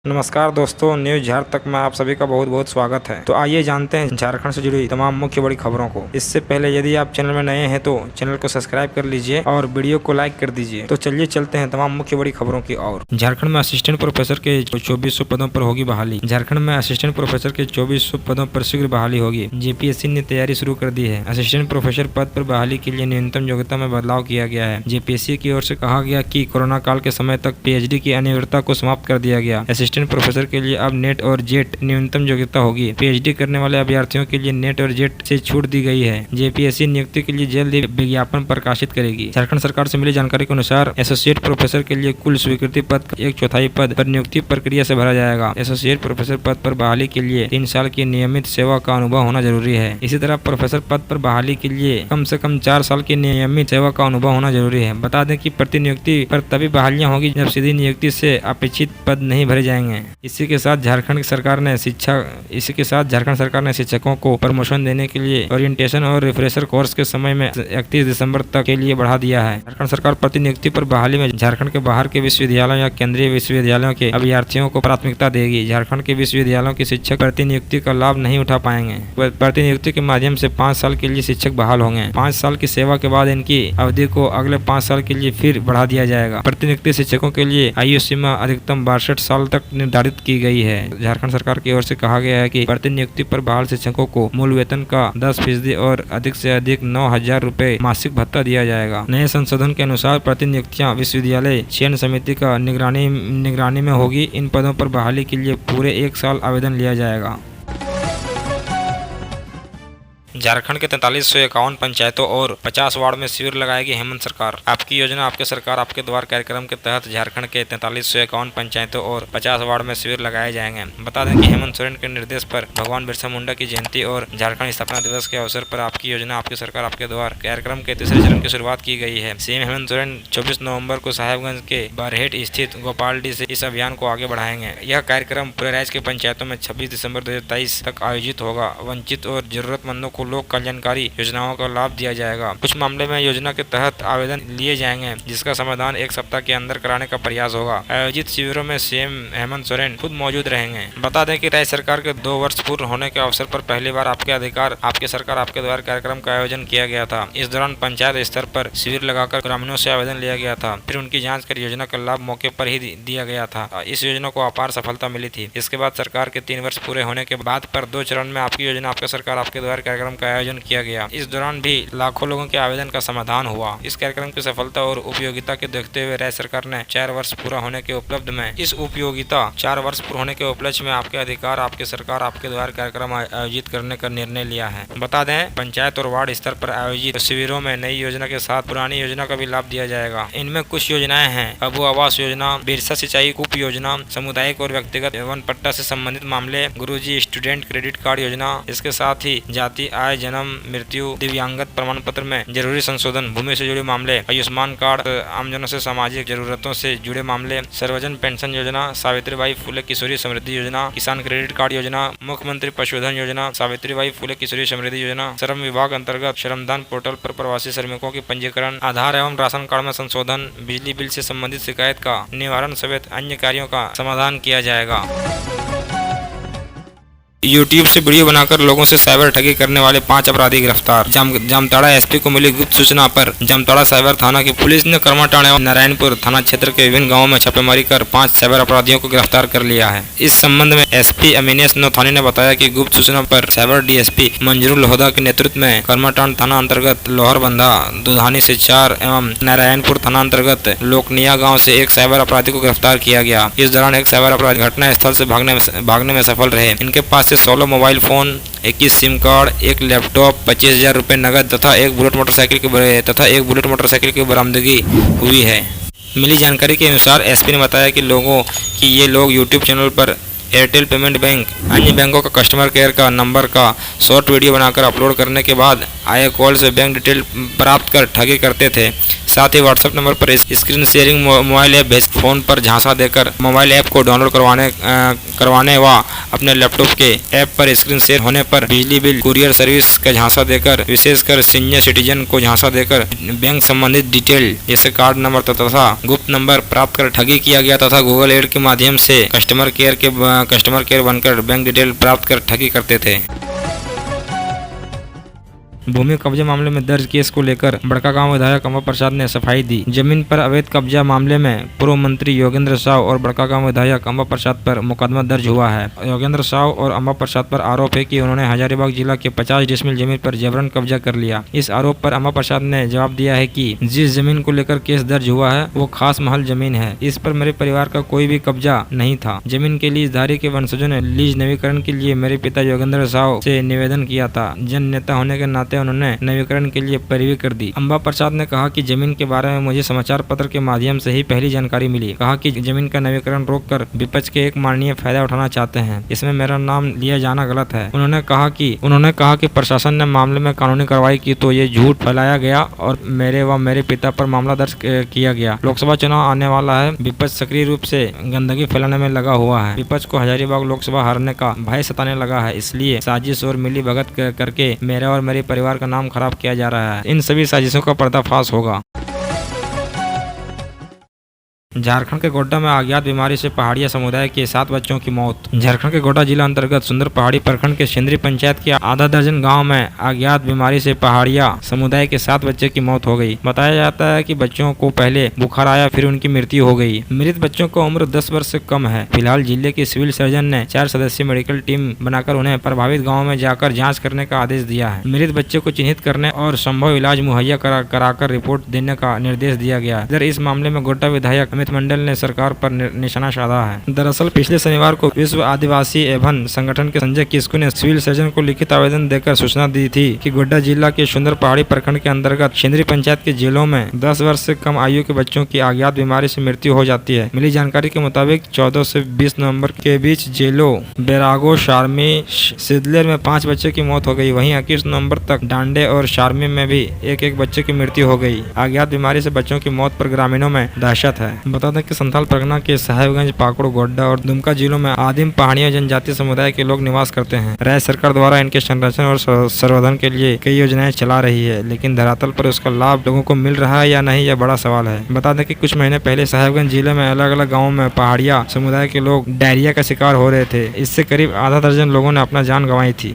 नमस्कार दोस्तों, न्यूज झार तक में आप सभी का बहुत बहुत स्वागत है। तो आइए जानते हैं झारखंड से जुड़ी तमाम मुख्य बड़ी खबरों को। इससे पहले यदि आप चैनल में नए हैं तो चैनल को सब्सक्राइब कर लीजिए और वीडियो को लाइक कर दीजिए। तो चलिए चलते हैं तमाम मुख्य बड़ी खबरों की ओर। झारखंड में असिस्टेंट प्रोफेसर के 2400 पदों पर होगी बहाली। झारखंड में असिस्टेंट प्रोफेसर के 2400 पदों पर शीघ्र बहाली होगी। जेपीएससी ने तैयारी शुरू कर दी है। असिस्टेंट प्रोफेसर पद पर बहाली के लिए न्यूनतम योग्यता में बदलाव किया गया है। जेपीएससी की ओर से कहा गया कि कोरोना काल के समय तक पीएचडी की अनिवार्यता को समाप्त कर दिया गया। असिस्टेंट प्रोफेसर के अब नेट और जेट न्यूनतम योग्यता होगी। पीएचडी करने वाले अभ्यर्थियों के लिए नेट और जेट से छूट दी गई है। जेपीएससी नियुक्ति के लिए जल्द ही विज्ञापन प्रकाशित करेगी। झारखंड सरकार से मिली जानकारी के अनुसार एसोसिएट प्रोफेसर के लिए कुल स्वीकृति पद का 1/4 पद पर नियुक्ति प्रक्रिया से भरा जाएगा। एसोसिएट प्रोफेसर पद पर बहाली के लिए 3 साल की नियमित सेवा का अनुभव होना जरूरी है। इसी तरह प्रोफेसर पद पर बहाली के लिए कम से कम 4 साल की नियमित सेवा का अनुभव होना जरूरी है। बता दें कि प्रतिनियुक्ति पर तभी बहालियां होगी जब सीधी नियुक्ति से अपेक्षित पद नहीं भरे जाएंगे। इसी के साथ झारखंड सरकार ने शिक्षकों को प्रमोशन देने के लिए ओरिएंटेशन और रिफ्रेशर कोर्स के समय में 31 दिसंबर तक के लिए बढ़ा दिया है। झारखंड सरकार प्रतिनियुक्ति पर बहाली में झारखंड के बाहर के विश्वविद्यालयों या केंद्रीय विश्वविद्यालयों के अभ्यर्थियों को प्राथमिकता देगी। झारखंड के विश्वविद्यालयों के शिक्षक प्रतिनियुक्ति का लाभ नहीं उठा पाएंगे। प्रतिनियुक्ति के माध्यम से 5 साल के लिए शिक्षक बहाल होंगे। 5 साल की सेवा के बाद इनकी अवधि को अगले 5 साल के लिए फिर बढ़ा दिया जाएगा। प्रतिनियुक्ति शिक्षकों के लिए आयु सीमा अधिकतम 62 साल तक निर्धारित की गई है। झारखंड सरकार की ओर से कहा गया है कि प्रतिनियुक्ति पर बहाल शिक्षकों को मूल वेतन का 10% और अधिक से अधिक 9,000 रुपए मासिक भत्ता दिया जाएगा। नए संशोधन के अनुसार प्रतिनियुक्तियां विश्वविद्यालय चयन समिति का निगरानी में होगी। इन पदों पर बहाली के लिए पूरे 1 साल आवेदन लिया जाएगा। झारखंड के 4351 पंचायतों और 50 वार्ड में शिविर लगाएगी हेमंत सरकार। आपकी योजना आपके सरकार आपके द्वार कार्यक्रम के तहत झारखंड के 4351 पंचायतों और 50 वार्ड में शिविर लगाए जाएंगे। बता दें कि हेमंत सोरेन के निर्देश पर भगवान बिरसा मुंडा की जयंती और झारखंड स्थापना दिवस के अवसर पर आपकी योजना आपकी सरकार आपके द्वार कार्यक्रम के तीसरे चरण की शुरुआत की गई है। सीएम हेमंत सोरेन 24 नवम्बर को साहेबगंज के बरहेट स्थित गोपालडी से इस अभियान को आगे बढ़ाएंगे। यह कार्यक्रम पूरे राज्य के पंचायतों में 26 दिसंबर 2023 तक आयोजित होगा। वंचित और जरूरतमंदों को लोक कल्याणकारी योजनाओं का लाभ दिया जाएगा। कुछ मामले में योजना के तहत आवेदन लिए जाएंगे, जिसका समाधान 1 सप्ताह के अंदर कराने का प्रयास होगा। आयोजित शिविरों में सीएम हेमंत सोरेन खुद मौजूद रहेंगे। बता दें कि राज्य सरकार के 2 वर्ष पूर्ण होने के अवसर पर पहली बार आपके अधिकार आपके सरकार आपके द्वार कार्यक्रम का आयोजन किया गया था। इस दौरान पंचायत स्तर पर शिविर लगाकर ग्रामीणों से आवेदन लिया गया था। फिर उनकी जाँच कर योजना का लाभ मौके पर ही दिया गया था। इस योजना को अपार सफलता मिली थी। इसके बाद सरकार के 3 वर्ष पूरे होने के बाद पर 2 चरण में आपकी योजना आपके सरकार आपके द्वार कार्यक्रम का आयोजन किया गया। इस दौरान भी लाखों लोगों के आवेदन का समाधान हुआ। इस कार्यक्रम की सफलता और उपयोगिता के देखते हुए राज्य सरकार ने 4 वर्ष पूरा होने के उपलक्ष्य में आपके अधिकार आपके सरकार आपके द्वार कार्यक्रम आयोजित करने का निर्णय लिया है। बता दें, पंचायत और वार्ड स्तर पर आयोजित शिविरों में नई योजना के साथ पुरानी योजना का भी लाभ दिया जाएगा। इनमें कुछ योजनाएं हैं: अबू आवास योजना, बिरसा सिंचाई कूप योजना, सामुदायिक और व्यक्तिगत वन पट्टा से संबंधित मामले, गुरुजी स्टूडेंट क्रेडिट कार्ड योजना। इसके साथ ही जाति, आय, जन्म, मृत्यु, दिव्यांगत प्रमाण पत्र में जरूरी संशोधन, भूमि से जुड़े मामले, आयुष्मान कार्ड, आमजनों से सामाजिक जरूरतों से जुड़े मामले, सर्वजन पेंशन योजना, सावित्रीबाई फुले किशोरी समृद्धि योजना, किसान क्रेडिट कार्ड योजना, मुख्यमंत्री पशुधन योजना, सावित्रीबाई फुले किशोरी समृद्धि योजना, श्रम विभाग अंतर्गत श्रमदान पोर्टल पर प्रवासी श्रमिकों की पंजीकरण, आधार एवं राशन कार्ड में संशोधन, बिजली बिल से संबंधित शिकायत का निवारण समेत अन्य कार्यों का समाधान किया जाएगा। यूट्यूब से वीडियो बनाकर लोगों से साइबर ठगी करने वाले 5 अपराधी गिरफ्तार। जामताड़ा एसपी को मिली गुप्त सूचना पर जामताड़ा साइबर थाना की पुलिस ने करमाटांड एवं नारायणपुर थाना क्षेत्र के विभिन्न गांवों में छापेमारी कर 5 साइबर अपराधियों को गिरफ्तार कर लिया है। इस संबंध में एसपी अमीनेश नोथानी ने बताया कि गुप्त सूचना पर साइबर डीएसपी मंजरूल लोहदा के नेतृत्व में करमाटांड थाना अंतर्गत लोहरबंधा, दुधानी से 4 एवं नारायणपुर थाना अंतर्गत लोकनिया गाँव से 1 साइबर अपराधी को गिरफ्तार किया गया। इस दौरान एक साइबर अपराधी घटना स्थल से भागने में सफल रहे। इनके पास से 16 mobile phone, 21 SIM card, 1 laptop, 25,000 रुपये नकद तथा एक बुलेट मोटरसाइकिल की बरामदगी हुई है। मिली जानकारी के अनुसार एसपी ने बताया कि ये लोग यूट्यूब चैनल पर एयरटेल पेमेंट बैंक, अन्य बैंकों का कस्टमर केयर का नंबर का शॉर्ट वीडियो बनाकर अपलोड करने के बाद आए कॉल से बैंक डिटेल प्राप्त कर ठगी करते थे। साथ ही व्हाट्सएप नंबर पर स्क्रीन शेयरिंग मोबाइल ऐप भेज फोन पर झांसा देकर मोबाइल ऐप को डाउनलोड करवाने व अपने लैपटॉप के ऐप पर स्क्रीन शेयर होने पर बिजली बिल कुरियर सर्विस का झांसा देकर, विशेषकर सीनियर सिटीजन को झांसा देकर बैंक संबंधित डिटेल जैसे कार्ड नंबर तथा गुप्त नंबर प्राप्त कर ठगी किया गया तथा गूगल एड के माध्यम से कस्टमर केयर बनकर बैंक डिटेल प्राप्त कर ठगी करते थे। भूमि कब्जा मामले में दर्ज केस को लेकर बड़कागांव विधायक अम्बा प्रसाद ने सफाई दी। जमीन पर अवैध कब्जा मामले में पूर्व मंत्री योगेंद्र साव और बड़कागांव विधायक अम्बा प्रसाद पर मुकदमा दर्ज हुआ है। योगेंद्र साव और अम्बा प्रसाद पर आरोप है कि उन्होंने हजारीबाग जिला के 50 डिसमिल जमीन पर जबरन कब्जा कर लिया। इस आरोप पर अम्बा प्रसाद ने जवाब दिया है कि जिस जमीन को लेकर केस दर्ज हुआ है वो खास महल जमीन है। इस पर मेरे परिवार का कोई भी कब्जा नहीं था। जमीन के लीजधारी के वंशजों ने लीज नवीकरण के लिए मेरे पिता योगेंद्र साव से निवेदन किया था। जन नेता होने के नाते उन्होंने नवीकरण के लिए पैरवी कर दी। अम्बा प्रसाद ने कहा कि जमीन के बारे में मुझे समाचार पत्र के माध्यम से ही पहली जानकारी मिली। कहा कि जमीन का नवीकरण रोककर विपक्ष के एक माननीय फायदा उठाना चाहते हैं। इसमें मेरा नाम लिया जाना गलत है। उन्होंने कहा कि प्रशासन ने मामले में कानूनी कार्रवाई की तो ये झूठ फैलाया गया और मेरे व मेरे पिता पर मामला दर्ज किया गया। लोकसभा चुनाव आने वाला है। विपक्ष सक्रिय रूप से गंदगी फैलाने में लगा हुआ है। विपक्ष को हजारीबाग लोकसभा हारने का भय सताने लगा है। इसलिए साजिश और मिली भगत करके मेरा और मेरे परिवार का नाम खराब किया जा रहा है। इन सभी साजिशों का पर्दाफाश होगा। झारखंड के गोड्डा में अज्ञात बीमारी से पहाड़िया समुदाय के 7 बच्चों की मौत। झारखंड के गोड्डा जिला अंतर्गत सुंदर पहाड़ी प्रखंड के सिंदरी पंचायत के आधा दर्जन गांव में अज्ञात बीमारी से पहाड़िया समुदाय के 7 बच्चे की मौत हो गई। बताया जाता है कि बच्चों को पहले बुखार आया, फिर उनकी मृत्यु हो गई। मृत बच्चों की उम्र 10 वर्ष से कम है। फिलहाल जिले के सिविल सर्जन ने 4 सदस्यीय मेडिकल टीम बनाकर उन्हें प्रभावित गाँव में जाकर जाँच करने का आदेश दिया है। मृत बच्चे को चिन्हित करने और संभव इलाज मुहैया कराकर रिपोर्ट देने का निर्देश दिया गया। इधर इस मामले में गोड्डा विधायक अमित मंडल ने सरकार पर निशाना साधा है। दरअसल पिछले शनिवार को विश्व आदिवासी एवं संगठन के संजय किस्कू ने सिविल सर्जन को लिखित आवेदन देकर सूचना दी थी कि गोड्डा जिला के सुंदर पहाड़ी प्रखंड के अंतर्गत सिंदरी पंचायत के जेलों में 10 वर्ष से कम आयु के बच्चों की अज्ञात बीमारी से मृत्यु हो जाती है। मिली जानकारी के मुताबिक 14 से 20 नवंबर के बीच जेलों बेरागो, शारमी, सिदलेर में 5 बच्चे की मौत हो गई। वहीं 21 नवंबर तक डांडे और शारमी में भी एक बच्चे की मृत्यु हो गई। अज्ञात बीमारी से बच्चों की मौत पर ग्रामीणों में दहशत है। बता दें कि संथाल परगना के साहेबगंज, पाकुड़, गोड्डा और दुमका जिलों में आदिम पहाड़िया जनजातीय समुदाय के लोग निवास करते हैं। राज्य सरकार द्वारा इनके संरक्षण और संवर्धन के लिए कई योजनाएं चला रही है, लेकिन धरातल पर उसका लाभ लोगों को मिल रहा है या नहीं, यह बड़ा सवाल है। बता दें कि कुछ महीने पहले साहेबगंज जिले में अलग अलग गाँवों में पहाड़िया समुदाय के लोग डायरिया का शिकार हो रहे थे। इससे करीब आधा दर्जन लोगों ने अपना जान गंवाई थी।